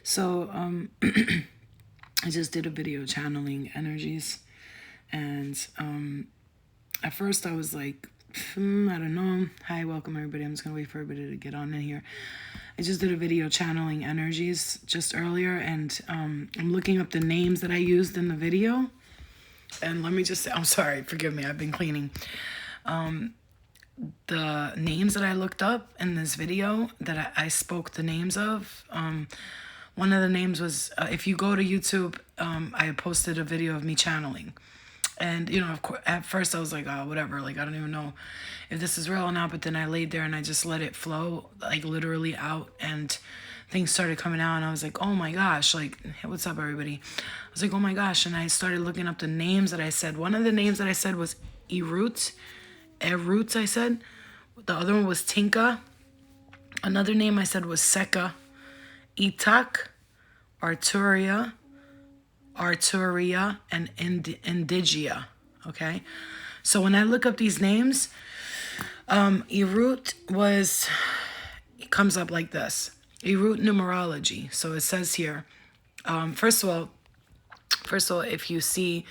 So, I just did a video channeling energies, and at first I was like, I don't know. Hi, welcome everybody. I'm just gonna wait for everybody to get on in here. I just did a video channeling energies just earlier, and I'm looking up the names that I used in the video. And let me just say, I'm sorry, forgive me, I've been cleaning. The names that I looked up in this video that I spoke the names of, one of the names was, if you go to YouTube, I posted a video of me channeling. And, you know, of course, at first I was like, oh, whatever, like, I don't even know if this is real or not. But then I laid there and I just let it flow, like, literally out. And things started coming out. And I was like, oh, my gosh, like, hey, what's up, everybody? I was like, oh, my gosh. And I started looking up the names that I said. One of the names that I said was Erut. Erut, I said. The other one was Tinka. Another name I said was Seka. Itak, Arturia, and Indigia. Okay, so when I look up these names, Erut it comes up like this. Erut numerology. So it says here, first of all, if you see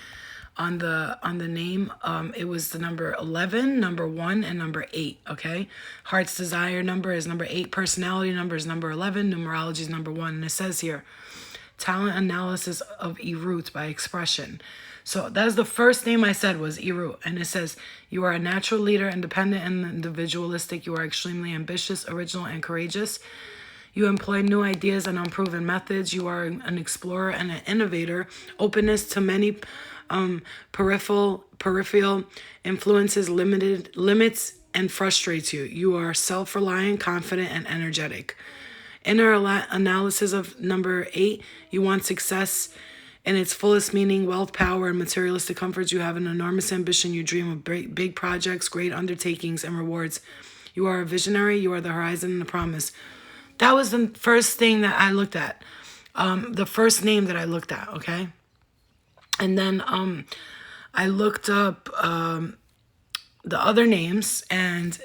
on the name, it was the number 11, number 1, and number 8. Okay, heart's desire number is number 8, personality number is number 11, numerology is number 1, and it says here, talent analysis of Erut by expression. So that is the first name I said was Erut, and it says you are a natural leader, independent and individualistic. You are extremely ambitious, original, and courageous. You employ new ideas and unproven methods. You are an explorer and an innovator. Openness to many peripheral influences limits and frustrates you. You are self-reliant, confident, and energetic. Inner analysis of number 8, you want success in its fullest meaning, wealth, power, and materialistic comforts. You have an enormous ambition. You dream of big projects, great undertakings, and rewards. You are a visionary. You are the horizon and the promise. That was the first thing that I looked at. The first name that I looked at, okay? And then I looked up the other names, and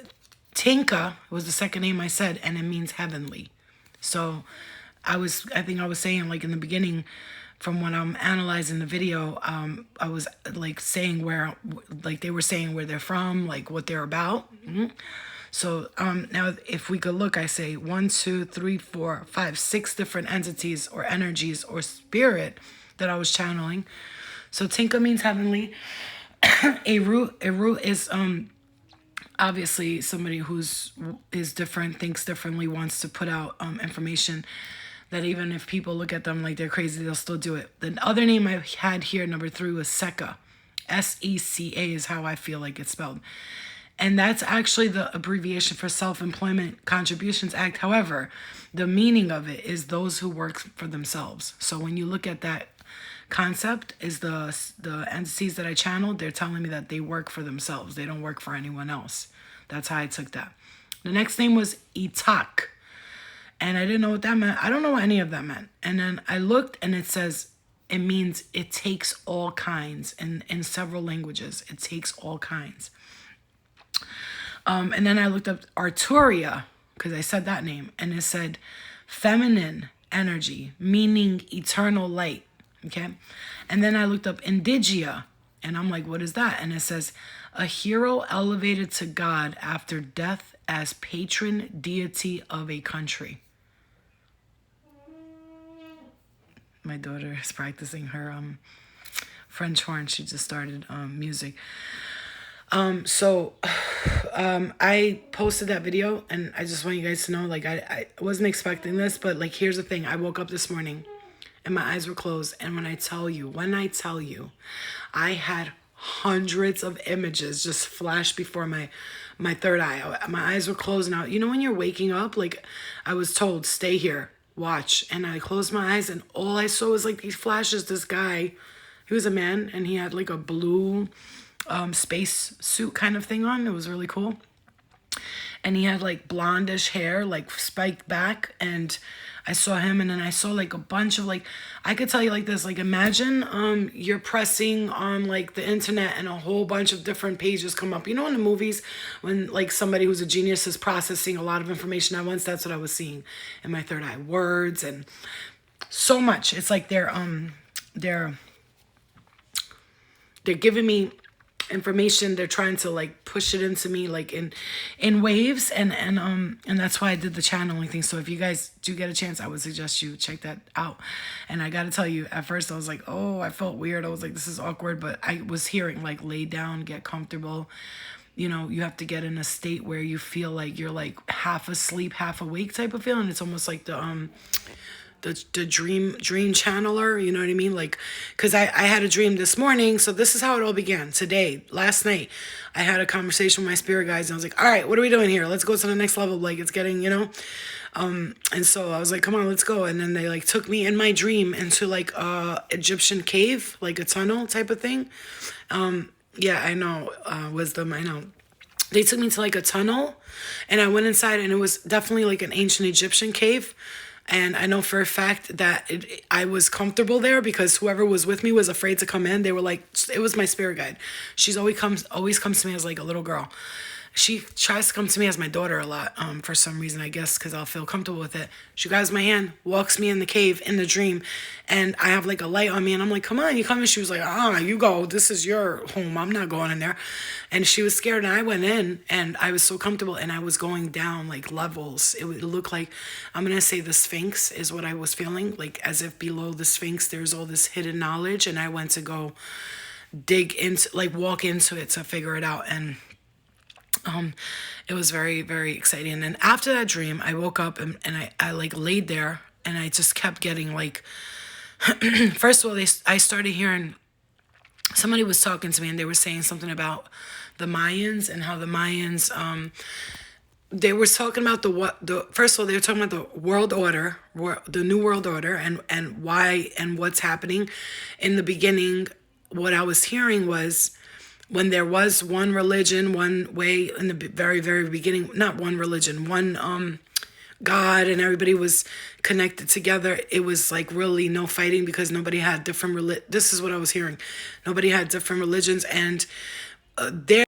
Tinka was the second name I said, and it means heavenly. So I think I was saying, like, in the beginning, from when I'm analyzing the video, I was like saying where, like, they were saying where they're from, like what they're about. So now if we could look, I say 1, 2, 3, 4, 5, 6 different entities or energies or spirit that I was channeling. So Tinka means heavenly. Erut is obviously somebody is different, thinks differently, wants to put out information that even if people look at them like they're crazy, they'll still do it. The other name I had here, number 3, was Seka. Seca is how I feel like it's spelled. And that's actually the abbreviation for Self-Employment Contributions Act. However, the meaning of it is those who work for themselves. So when you look at that concept, is the entities that I channeled, they're telling me that they work for themselves. They don't work for anyone else. That's how I took that. The next name was Itak. And I didn't know what that meant. I don't know what any of that meant. And then I looked, and it says it means it takes all kinds. In several languages, it takes all kinds. And then I looked up Arturia, because I said that name, and it said feminine energy, meaning eternal light. Okay. And then I looked up Indigia, and I'm like, what is that? And it says a hero elevated to God after death as patron deity of a country. My daughter is practicing her French horn. She just started music. So I posted that video, and I just want you guys to know, like, I wasn't expecting this, but, like, here's the thing. I woke up this morning and my eyes were closed, and when I tell you, I had hundreds of images just flash before my third eye. My eyes were closed now. You know when you're waking up, like, I was told, stay here, watch, and I closed my eyes, and all I saw was, like, these flashes. This guy, he was a man, and he had, like, a blue space suit kind of thing on. It was really cool. And he had, like, blondish hair, like, spiked back, and I saw him, and then I saw, like, a bunch of, like, I could tell you like this, like, imagine you're pressing on, like, the internet, and a whole bunch of different pages come up. You know in the movies when, like, somebody who's a genius is processing a lot of information at once? That's what I was seeing in my third eye. Words and so much. It's like they're they're giving me information. They're trying to like push it into me like in waves, and that's why I did the channeling thing. So if you guys do get a chance, I would suggest you check that out. And I gotta tell you, at first I was like, oh, I felt weird. I was like, this is awkward, but I was hearing like lay down, get comfortable. You know, you have to get in a state where you feel like you're like half asleep, half awake type of feeling. It's almost like the dream channeler, you know what I mean? Like, because I had a dream this morning. So this is how it all began. Today, last night, I had a conversation with my spirit guides, and I was like, all right, what are we doing here? Let's go to the next level. Like, it's getting, and so I was like, come on, let's go. And then they like took me in my dream into like Egyptian cave, like a tunnel type of thing. Yeah, I know, wisdom, I know. They took me to like a tunnel, and I went inside, and it was definitely like an ancient Egyptian cave. And I know for a fact that I was comfortable there because whoever was with me was afraid to come in. They were like, it was my spirit guide. She's always comes to me as like a little girl. She tries to come to me as my daughter a lot, for some reason, I guess, because I'll feel comfortable with it. She grabs my hand, walks me in the cave in the dream, and I have like a light on me, and I'm like, come on, you come in. She was like, you go. This is your home. I'm not going in there. And she was scared, and I went in, and I was so comfortable, and I was going down like levels. It would look like, I'm going to say the Sphinx is what I was feeling, like as if below the Sphinx there's all this hidden knowledge, and I went to go dig into, like walk into it to figure it out. And it was very, very exciting. And after that dream, I woke up, and I like laid there, and I just kept getting like, first of all, I started hearing somebody was talking to me, and they were saying something about the Mayans and how the Mayans, they were talking about the first of all, they were talking about the world order, the new world order, and why and what's happening. In the beginning, what I was hearing was, when there was one religion, one way in the very, very beginning, not one religion, one God, and everybody was connected together. It was like really no fighting because nobody had different this is what I was hearing. Nobody had different religions, and there